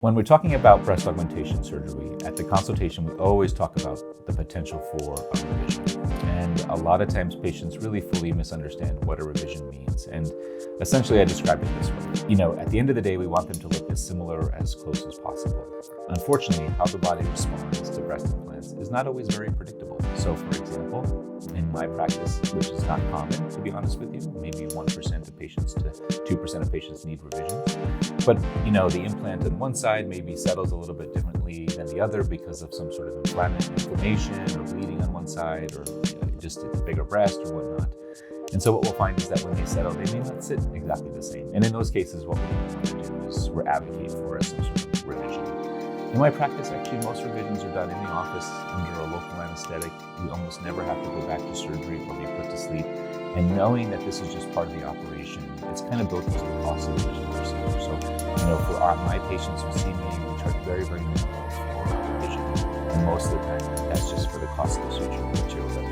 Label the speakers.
Speaker 1: When we're talking about breast augmentation surgery, at the consultation, we always talk about the potential for a revision. And a lot of times patients really fully misunderstand what a revision means. And essentially, I describe it this way. At the end of the day, we want them to look as similar, as close as possible. Unfortunately, how the body responds to breast implants is not always very predictable. So for example, in my practice, which is not common, to be honest with you, maybe 1% of patients to 2% of patients need revisions. But the implant on one side maybe settles a little bit differently than the other because of some sort of inflammation or bleeding on one side, or just it's a bigger breast or whatnot. And so what we'll find is that when they settle, they may not sit exactly the same. And in those cases, what we want to do is we're advocate for some sort of revision. In my practice, actually, most revisions are done in the office under a local anesthetic. We almost never have to go back to surgery or be put to sleep. And knowing that this is just part of the operation, it's kind of built into the cost of the procedure. So, for my patients who see me, we charge very, very minimal for revision. And most of the time, that's just for the cost of the surgery material that